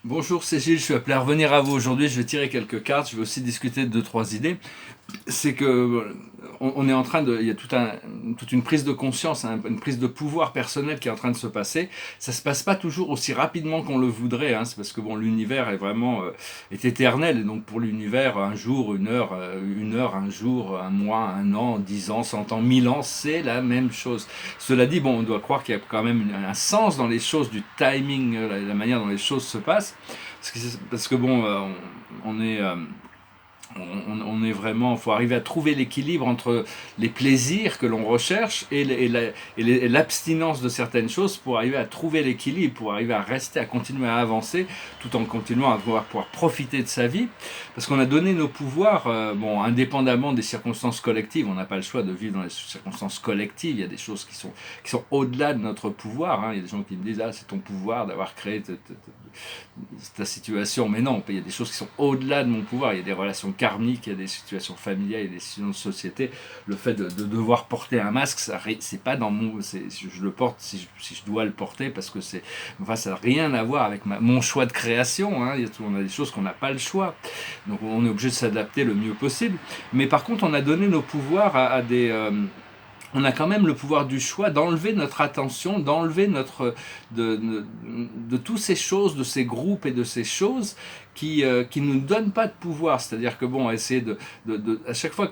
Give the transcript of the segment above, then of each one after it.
Bonjour, c'est Gilles, je suis appelé à revenir à vous aujourd'hui. Je vais tirer quelques cartes, je vais aussi discuter de deux, trois idées. C'est que on est en train de, il y a toute une prise de conscience, hein, une prise de pouvoir personnel qui est en train de se passer. Ça se passe pas toujours aussi rapidement qu'on le voudrait, hein. C'est parce que bon, l'univers est éternel, et donc pour l'univers, un jour, une heure, un jour, un mois, un an, 10 ans, 100 ans, 1000 ans, c'est la même chose. Cela dit, bon, on doit croire qu'il y a quand même un sens dans les choses, du timing, la manière dont les choses se passent, parce que bon, on est on est vraiment, il faut arriver à trouver l'équilibre entre les plaisirs que l'on recherche et l'abstinence de certaines choses pour arriver à trouver l'équilibre, pour arriver à rester, à continuer à avancer, tout en continuant à pouvoir profiter de sa vie. Parce qu'on a donné nos pouvoirs, bon, indépendamment des circonstances collectives, on n'a pas le choix de vivre dans les circonstances collectives, il y a des choses qui sont au-delà de notre pouvoir, hein. Il y a des gens qui me disent, ah, c'est ton pouvoir d'avoir créé ta situation, mais non, il y a des choses qui sont au-delà de mon pouvoir, il y a des relations karmiques, il y a des situations familiales, il y a des situations de société. Le fait de devoir porter un masque, c'est pas dans mon, je le porte si je dois le porter parce que ça n'a rien à voir avec mon choix de création, hein. On a des choses qu'on n'a pas le choix, donc on est obligé de s'adapter le mieux possible. Mais par contre, on a donné nos pouvoirs à des on a quand même le pouvoir du choix d'enlever notre attention, d'enlever de toutes ces choses, de ces groupes et de ces choses qui ne nous donnent pas de pouvoir. C'est-à-dire que bon, essayer à chaque fois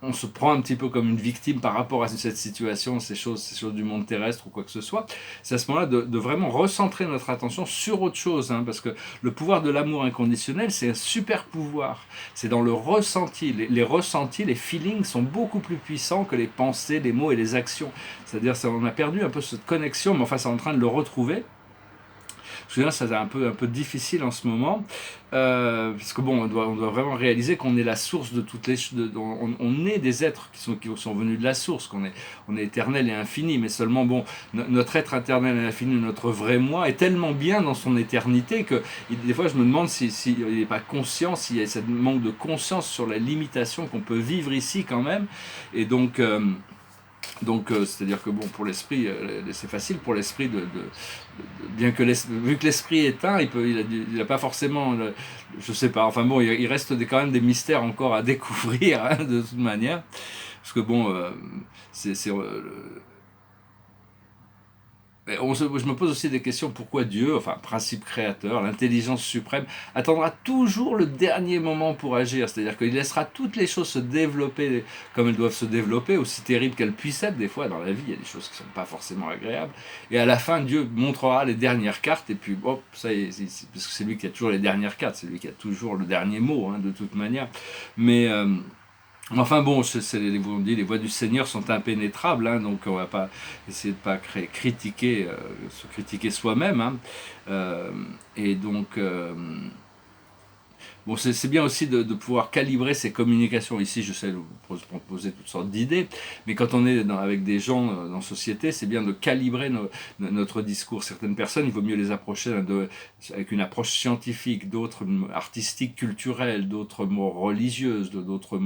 on se prend un petit peu comme une victime par rapport à cette situation, ces choses du monde terrestre ou quoi que ce soit, c'est à ce moment-là de vraiment recentrer notre attention sur autre chose, hein, parce que le pouvoir de l'amour inconditionnel, c'est un super pouvoir. C'est dans le ressenti. Les ressentis, les feelings sont beaucoup plus puissants que les pensées, les mots et les actions. C'est-à-dire on a perdu un peu cette connexion, mais enfin c'est en train de le retrouver. Je veux dire, c'est un peu difficile en ce moment, parce que bon, on doit vraiment réaliser qu'on est la source de toutes les choses. On est des êtres qui sont venus de la source, on est éternel et infini, mais seulement bon, notre être éternel et infini, notre vrai moi, est tellement bien dans son éternité que des fois je me demande s'il n'est pas conscient, s'il y a ce manque de conscience sur la limitation qu'on peut vivre ici quand même, et donc, c'est-à-dire que bon, pour l'esprit, c'est facile pour l'esprit bien que vu que l'esprit est un, il a pas forcément, je sais pas. Enfin bon, il reste quand même des mystères encore à découvrir, hein, de toute manière, parce que bon, c'est je me pose aussi des questions. Pourquoi Dieu, enfin principe créateur, l'intelligence suprême, attendra toujours le dernier moment pour agir? C'est-à-dire qu'il laissera toutes les choses se développer comme elles doivent se développer, aussi terribles qu'elles puissent être. Des fois dans la vie, il y a des choses qui ne sont pas forcément agréables. Et à la fin, Dieu montrera les dernières cartes, et puis hop, ça y est, parce que c'est lui qui a toujours les dernières cartes, c'est lui qui a toujours le dernier mot, hein, de toute manière. Mais enfin bon, on dit les voies du Seigneur sont impénétrables, hein, donc on va pas essayer de pas critiquer, se critiquer soi-même, hein. Euh, et donc bon, c'est bien aussi de pouvoir calibrer ces communications. Ici, je sais vous proposer toutes sortes d'idées, mais quand on est avec des gens dans la société, c'est bien de calibrer notre discours. Certaines personnes, il vaut mieux les approcher avec une approche scientifique, d'autres artistiques, culturelles, d'autres mots religieuses, d'autres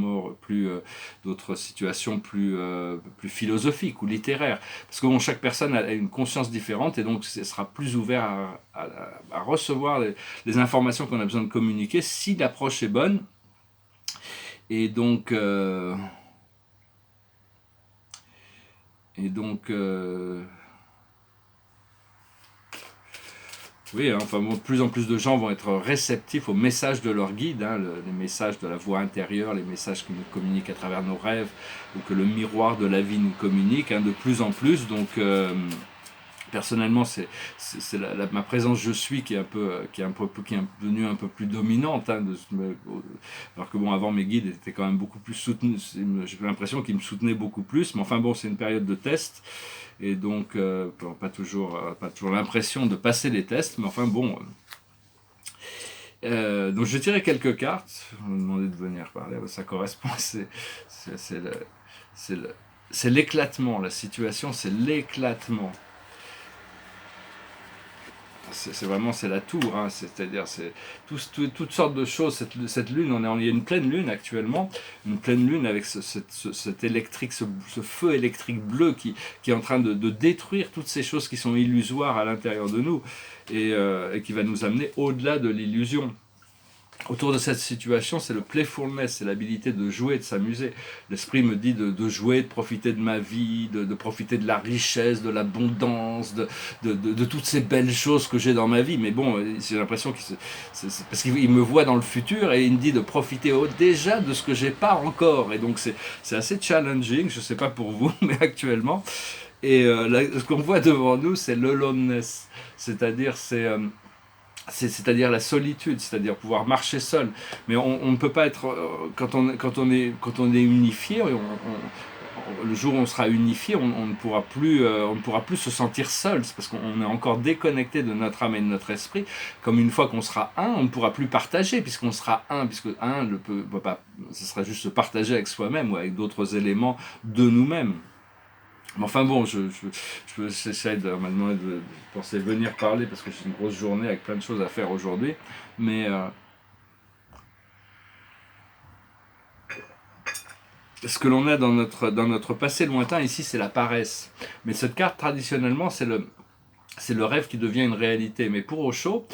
situations plus philosophiques ou littéraires. Parce que bon, chaque personne a une conscience différente et donc ce sera plus ouvert à recevoir les informations qu'on a besoin de communiquer si l'approche est bonne. Et donc, et donc oui, hein, enfin, bon, de plus en plus de gens vont être réceptifs aux messages de leur guide, hein, les messages de la voix intérieure, les messages qui nous communiquent à travers nos rêves, ou que le miroir de la vie nous communique, hein, de plus en plus. Donc, personnellement, c'est ma présence je suis qui est devenue un peu plus dominante, hein, alors que bon, avant mes guides étaient quand même beaucoup plus soutenus. J'ai l'impression qu'ils me soutenaient beaucoup plus, mais enfin bon, c'est une période de test et donc pas toujours l'impression de passer les tests, mais enfin bon. Donc je vais tirer quelques cartes. On m'a demandé de venir parler, ça correspond. C'est le- c'est l'éclatement. La situation, c'est l'éclatement. C'est vraiment c'est la tour, hein, c'est-à-dire c'est toutes sortes de choses. Cette lune, il y a une pleine lune actuellement, une pleine lune avec cet électrique, ce feu électrique bleu qui est en train de détruire toutes ces choses qui sont illusoires à l'intérieur de nous. et qui va nous amener au-delà de l'illusion. Autour de cette situation, c'est le playfulness, c'est l'habilité de jouer, de s'amuser. L'esprit me dit de jouer, de profiter de ma vie, de profiter de la richesse, de l'abondance, de toutes ces belles choses que j'ai dans ma vie. Mais bon, j'ai l'impression parce qu'il me voit dans le futur et il me dit de profiter déjà de ce que j'ai pas encore. Et donc c'est assez challenging, je sais pas pour vous, mais actuellement. Et ce qu'on voit devant nous, c'est l'aloneness, c'est-à-dire c'est-à-dire la solitude, c'est-à-dire pouvoir marcher seul. Mais on ne peut pas être quand on est unifié, le jour où on sera unifié, on ne pourra plus se sentir seul, c'est parce qu'on est encore déconnecté de notre âme et de notre esprit. Comme une fois qu'on sera un, on ne pourra plus partager, puisqu'on sera un, puisque un ne peut pas, ce sera juste se partager avec soi-même ou avec d'autres éléments de nous-mêmes. Mais enfin bon, j'essaie maintenant de penser venir parler parce que c'est une grosse journée avec plein de choses à faire aujourd'hui. Mais ce que l'on a dans notre passé lointain ici, c'est la paresse. Mais cette carte, traditionnellement, c'est le rêve qui devient une réalité. Mais pour Osho,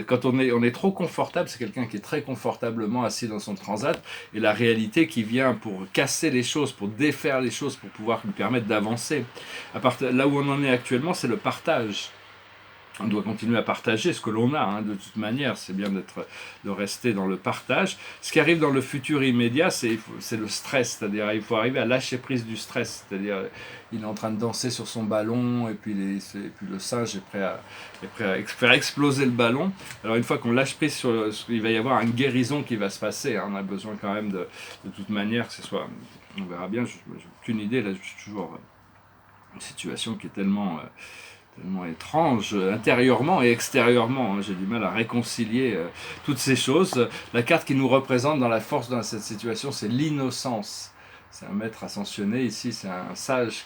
quand on est trop confortable, c'est quelqu'un qui est très confortablement assis dans son transat, et la réalité qui vient pour casser les choses, pour défaire les choses, pour pouvoir lui permettre d'avancer. Là où on en est actuellement, c'est le partage. On doit continuer à partager ce que l'on a, de toute manière, c'est bien de rester dans le partage. Ce qui arrive dans le futur immédiat, c'est le stress, c'est-à-dire il faut arriver à lâcher prise du stress, c'est-à-dire il est en train de danser sur son ballon, et puis le singe est prêt à faire exploser le ballon. Alors une fois qu'on lâche prise il va y avoir une guérison qui va se passer, on a besoin quand même de toute manière, que ce soit, on verra bien, je n'ai aucune idée, là je suis toujours une situation qui est tellement étrange, intérieurement et extérieurement. J'ai du mal à réconcilier toutes ces choses. La carte qui nous représente dans la force dans cette situation, c'est l'innocence. C'est un maître ascensionné ici, c'est un sage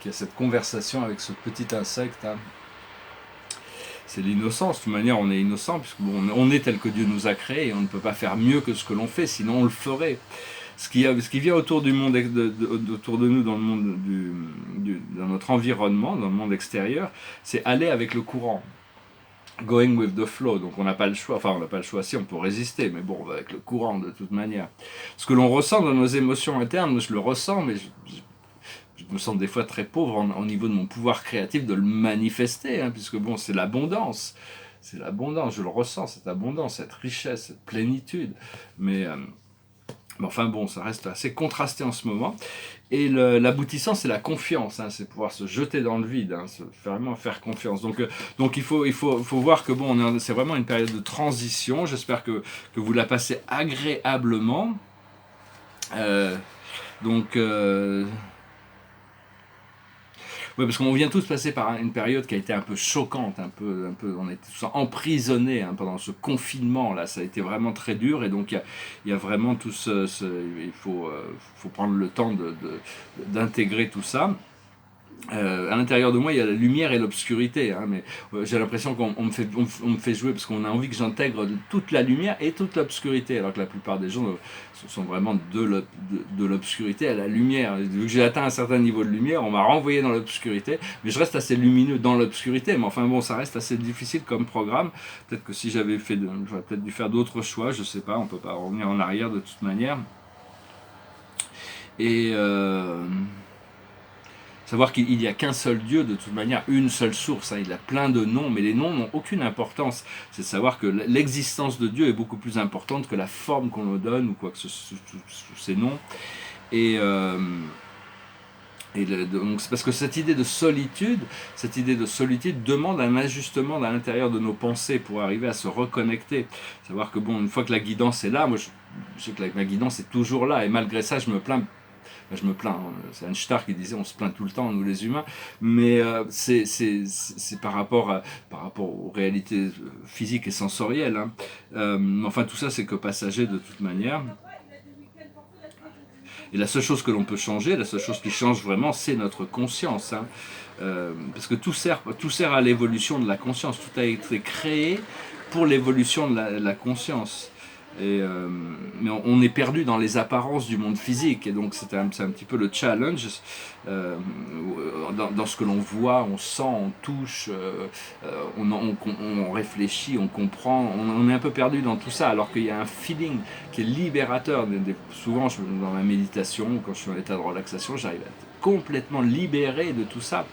qui a cette conversation avec ce petit insecte. C'est l'innocence. De toute manière, on est innocent, puisqu'on est tel que Dieu nous a créé, et on ne peut pas faire mieux que ce que l'on fait, sinon on le ferait. Ce qui vient autour du monde, autour de nous, dans le monde dans notre environnement, dans le monde extérieur, c'est aller avec le courant. Going with the flow. Donc on n'a pas le choix. Enfin, on n'a pas le choix, si on peut résister, mais bon, on va avec le courant de toute manière. Ce que l'on ressent dans nos émotions internes, je le ressens, mais je me sens des fois très pauvre au niveau de mon pouvoir créatif de le manifester, puisque bon, c'est l'abondance. C'est l'abondance, je le ressens, cette abondance, cette richesse, cette plénitude. Mais enfin bon, ça reste assez contrasté en ce moment. Et l'aboutissant, c'est la confiance, c'est pouvoir se jeter dans le vide, vraiment faire confiance. Donc il faut voir que bon, c'est vraiment une période de transition. J'espère que vous la passez agréablement. Oui, parce qu'on vient tous passer par une période qui a été un peu choquante, on a été tous emprisonnés pendant ce confinement là, ça a été vraiment très dur, et donc il y a vraiment tout il faut prendre le temps d'intégrer tout ça. À l'intérieur de moi, il y a la lumière et l'obscurité, mais j'ai l'impression qu'on me fait jouer parce qu'on a envie que j'intègre toute la lumière et toute l'obscurité, alors que la plupart des gens sont vraiment de l'obscurité à la lumière. Vu que j'ai atteint un certain niveau de lumière, on m'a renvoyé dans l'obscurité, mais je reste assez lumineux dans l'obscurité. Mais enfin bon, ça reste assez difficile comme programme. Peut-être que si j'aurais peut-être dû faire d'autres choix, je sais pas, on peut pas revenir en arrière de toute manière. Et savoir qu'il n'y a qu'un seul Dieu, de toute manière, une seule source. Il a plein de noms, mais les noms n'ont aucune importance. C'est de savoir que l'existence de Dieu est beaucoup plus importante que la forme qu'on nous donne, ou quoi que ces noms. Donc c'est parce que cette idée de solitude demande un ajustement à l'intérieur de nos pensées pour arriver à se reconnecter. Savoir que bon, une fois que la guidance est là, moi je sais que ma guidance est toujours là, et malgré ça je me plains. C'est Einstein qui disait on se plaint tout le temps, nous les humains, mais c'est par rapport aux réalités physiques et sensorielles. Enfin tout ça c'est que passager de toute manière. Et la seule chose que l'on peut changer, la seule chose qui change vraiment, c'est notre conscience. Parce que tout sert à l'évolution de la conscience. Tout a été créé pour l'évolution de la conscience. Mais on est perdu dans les apparences du monde physique, et donc c'est un petit peu le challenge dans ce que l'on voit, on sent, on touche, on réfléchit, on comprend, on est un peu perdu dans tout ça, alors qu'il y a un feeling qui est libérateur. Souvent dans la méditation, quand je suis en état de relaxation, j'arrive à être complètement libéré de tout ça.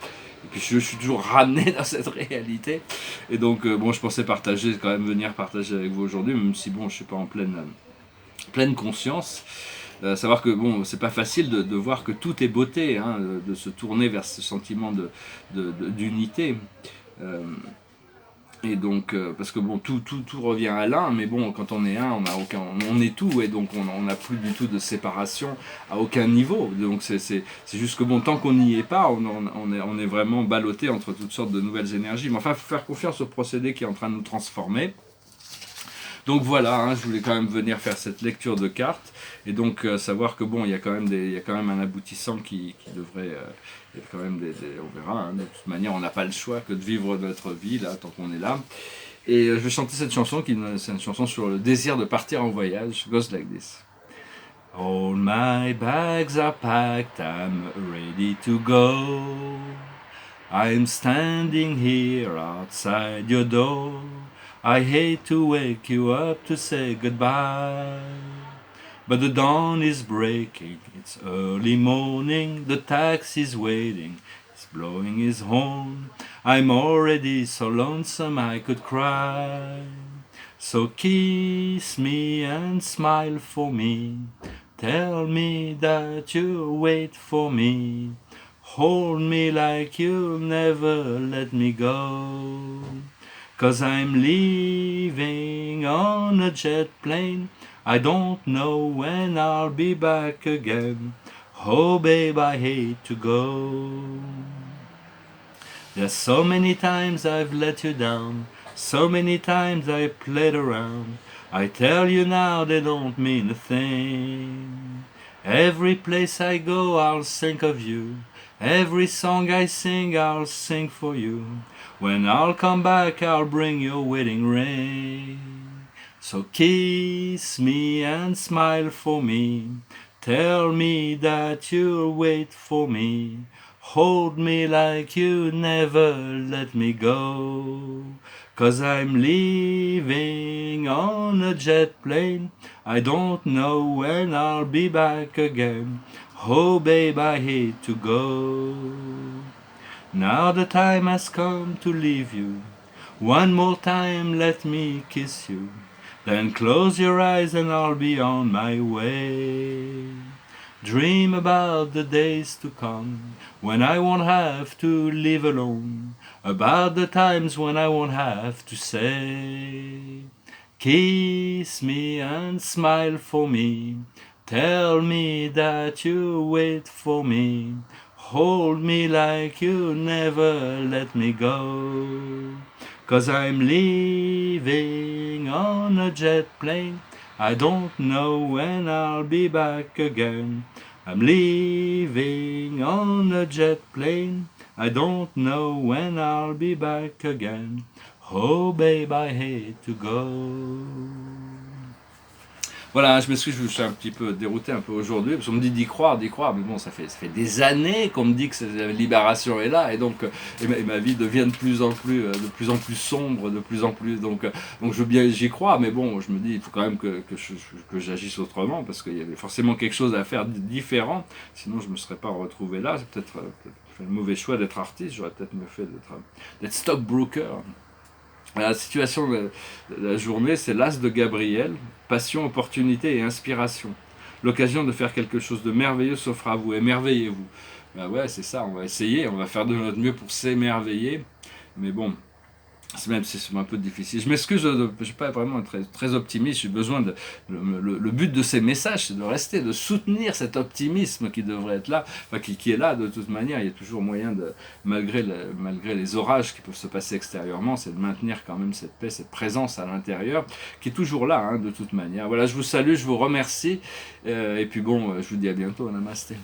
Et puis je suis toujours ramené dans cette réalité. Et donc bon, je pensais venir partager avec vous aujourd'hui, même si bon, je suis pas en pleine conscience. Savoir que bon, c'est pas facile de voir que tout est beauté, hein, de se tourner vers ce sentiment d'unité. Et donc, parce que bon, tout revient à l'un, mais bon, quand on est un, on est tout, et donc on n'a plus du tout de séparation à aucun niveau. Donc c'est juste que bon, tant qu'on n'y est pas, on est vraiment ballotté entre toutes sortes de nouvelles énergies. Mais enfin, il faut faire confiance au procédé qui est en train de nous transformer. Donc voilà, hein, je voulais quand même venir faire cette lecture de cartes, et donc savoir que bon, il y a quand même un aboutissant qui devrait, il y a quand même on verra, hein, de toute manière on n'a pas le choix que de vivre notre vie là, tant qu'on est là. Et je vais chanter cette chanson, c'est une chanson sur le désir de partir en voyage. It goes like this. All my bags are packed, I'm ready to go. I'm standing here outside your door. I hate to wake you up to say goodbye, but the dawn is breaking, it's early morning, the taxi's waiting, he's blowing his horn. I'm already so lonesome I could cry. So kiss me and smile for me, tell me that you'll wait for me, hold me like you'll never let me go. 'Cause I'm leaving on a jet plane, I don't know when I'll be back again. Oh babe, I hate to go. There's so many times I've let you down, so many times I played around. I tell you now they don't mean a thing. Every place I go I'll think of you, every song I sing I'll sing for you. When I'll come back I'll bring your wedding ring. So kiss me and smile for me, tell me that you'll wait for me, hold me like you never let me go. 'Cause I'm leaving on a jet plane, I don't know when I'll be back again. Oh babe, I hate to go. Now the time has come to leave you. One more time let me kiss you. Then close your eyes and I'll be on my way. Dream about the days to come, when I won't have to live alone, about the times when I won't have to say, kiss me and smile for me, tell me that you'll wait for me, hold me like you'll never let me go. 'Cause I'm leaving on a jet plane, I don't know when I'll be back again. I'm leaving on a jet plane, I don't know when I'll be back again. Oh babe, I hate to go. Voilà, je m'excuse, je suis un petit peu dérouté un peu aujourd'hui, parce qu'on me dit d'y croire, mais bon, ça fait des années qu'on me dit que la libération est là, et donc ma vie devient de plus en plus sombre, de plus en plus, donc j'y crois, mais bon, je me dis, il faut quand même que j'agisse autrement, parce qu'il y avait forcément quelque chose à faire différent, sinon je me serais pas retrouvé là. C'est peut-être fait le mauvais choix d'être artiste, j'aurais peut-être mieux fait d'être stockbroker. La situation de la journée, c'est l'As de Gabriel, passion, opportunité et inspiration. L'occasion de faire quelque chose de merveilleux s'offre à vous, émerveillez-vous. Ben ouais, c'est ça, on va essayer, on va faire de notre mieux pour s'émerveiller, mais bon, même si c'est un peu difficile. Je m'excuse, je ne suis pas vraiment très optimiste, j'ai besoin le but de ces messages, c'est de rester, de soutenir cet optimisme qui devrait être là, enfin qui est là de toute manière. Il y a toujours moyen, malgré les orages qui peuvent se passer extérieurement, c'est de maintenir quand même cette paix, cette présence à l'intérieur, qui est toujours là, hein, de toute manière. Voilà, je vous salue, je vous remercie, et puis bon, je vous dis à bientôt, namasté.